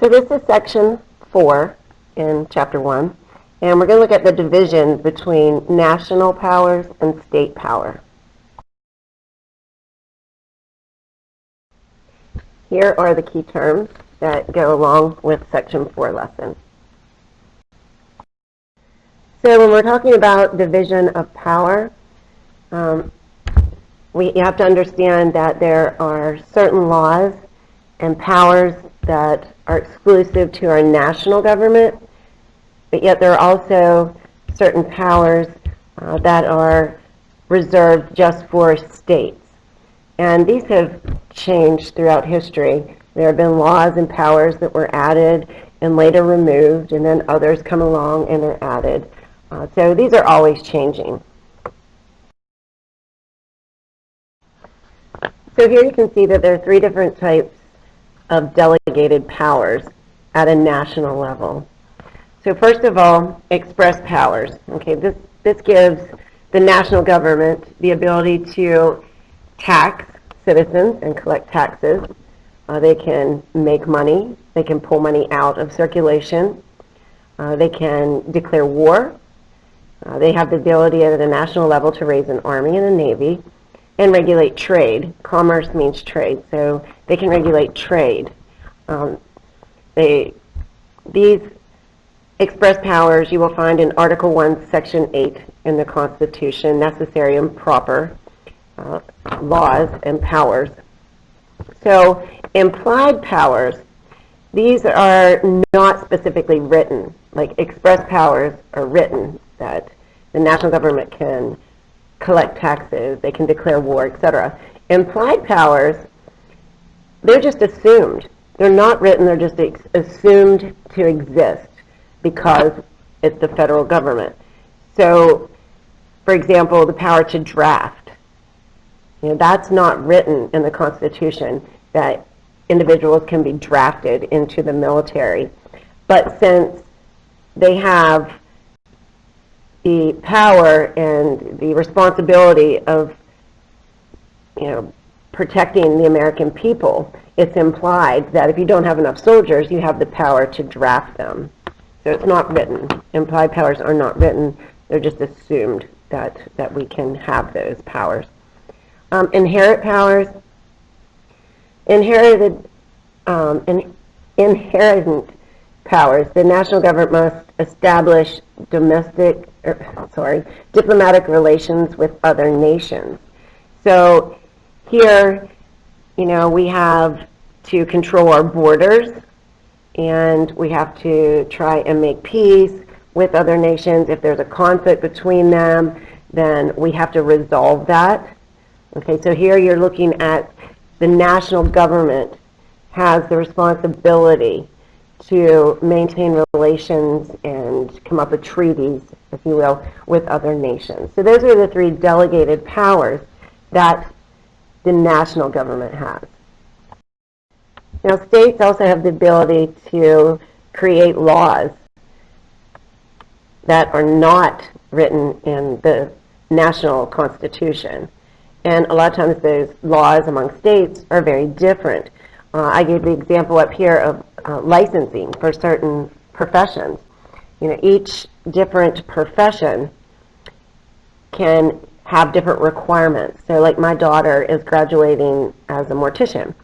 So this is section 4 in chapter 1, and we're going to look at the divisions between national powers and state power. Here are the key terms that go along with section 4 lesson. So when we're talking about division of power, we have to understand that there are certain laws and powers that are exclusive to our national government, but yet there are also certain powers that are reserved just for states. And these have changed throughout history. There have been laws and powers that were added and later removed, and then others come along and are added. So these are always changing. So here you can see that there are 3 different types of delegated powers at a national level. So first of all, express powers. Okay, this gives the national government the ability to tax citizens and collect taxes. They can make money. They can pull money out of circulation. They can declare war. They have the ability at a national level to raise an army and a navy and regulate trade. Commerce means trade, so they can regulate trade. These express powers you will find in Article 1, Section 8 in the Constitution, necessary and proper laws and powers. So implied powers, these are not specifically written. Like express powers are written, that the national government can collect taxes, they can declare war, etc. Implied powers, they're just assumed. They're not written, they're just assumed to exist because it's the federal government. So, for example, the power to draft. That's not written in the Constitution, that individuals can be drafted into the military. But since they have the power and the responsibility of protecting the American people, it's implied that if you don't have enough soldiers, you have the power to draft them. So it's not written. Implied powers are not written. They're just assumed that we can have those powers. Inherent powers. Inherent powers. The national government must establish diplomatic relations with other nations. So here, we have to control our borders, and we have to try and make peace with other nations. If there's a conflict between them, then we have to resolve that. Okay, so here you're looking at the national government has the responsibility to maintain relations and come up with treaties, if you will, with other nations. So those are the 3 delegated powers that the national government has. Now, states also have the ability to create laws that are not written in the national constitution. And a lot of times those laws among states are very different. I gave the example up here of licensing for certain professions. Each different profession can have different requirements. So like my daughter is graduating as a mortician,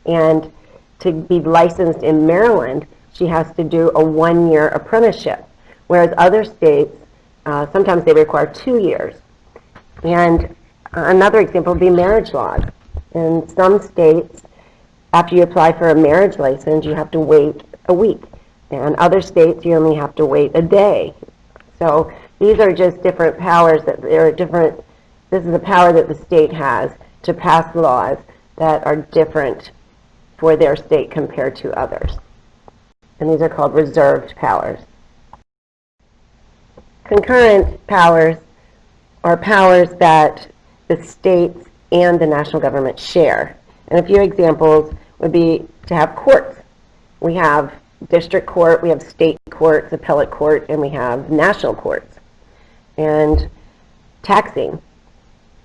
and to be licensed in Maryland, she has to do a 1-year apprenticeship, whereas other states, sometimes they require 2 years. And another example would be marriage laws. In some states, after you apply for a marriage license, you have to wait a week. And other states, you only have to wait a day. So these are just different powers that there are different. This is a power that the state has to pass laws that are different for their state compared to others. And these are called reserved powers. Concurrent powers are powers that the states and the national government share. And a few examples would be to have courts. We have district court, we have state courts, appellate court, and we have national courts. And taxing.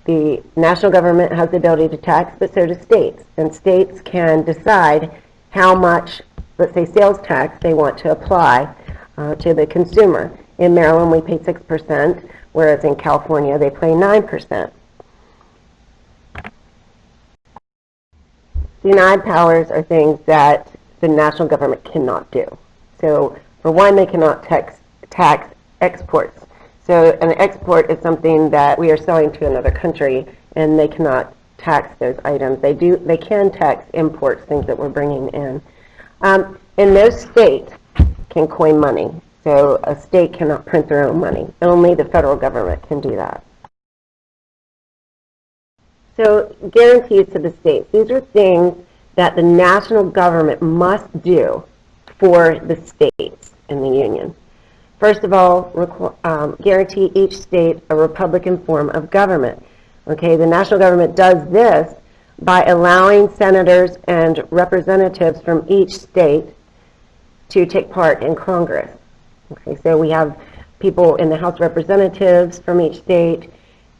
The national government has the ability to tax, but so do states. And states can decide how much let's say, sales tax they want to apply to the consumer. In Maryland, we pay 6%, whereas in California, they pay 9%. Denied powers are things that the national government cannot do. So, for one, they cannot tax exports. So an export is something that we are selling to another country, and they cannot tax those items. They can tax imports, things that we're bringing in. And no state can coin money. So a state cannot print their own money. Only the federal government can do that. So guarantees to the states. These are things that the national government must do for the states in the union. First of all, guarantee each state a Republican form of government. Okay, the national government does this by allowing senators and representatives from each state to take part in Congress. Okay, so we have people in the House of Representatives from each state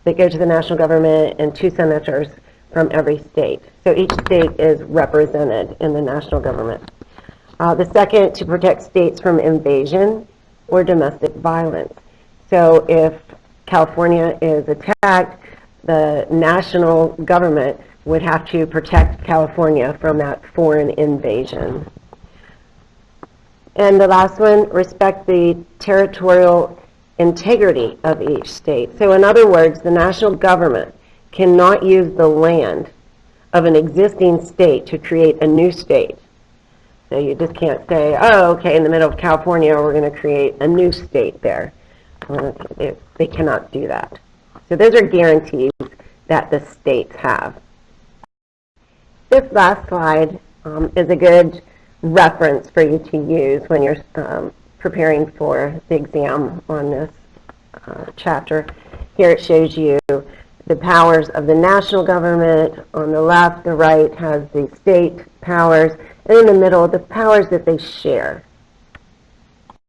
that go to the national government, and 2 senators from every state. So each state is represented in the national government. The second, to protect states from invasion or domestic violence. So if California is attacked, the national government would have to protect California from that foreign invasion. And the last one, respect the territorial integrity of each state. So in other words, the national government cannot use the land of an existing state to create a new state. So you just can't say, oh, okay, in the middle of California, we're going to create a new state there. They cannot do that. So those are guarantees that the states have. This last slide is a good reference for you to use when you're preparing for the exam on this chapter. Here it shows you the powers of the national government. On the left, the right has the state powers, and in the middle, the powers that they share.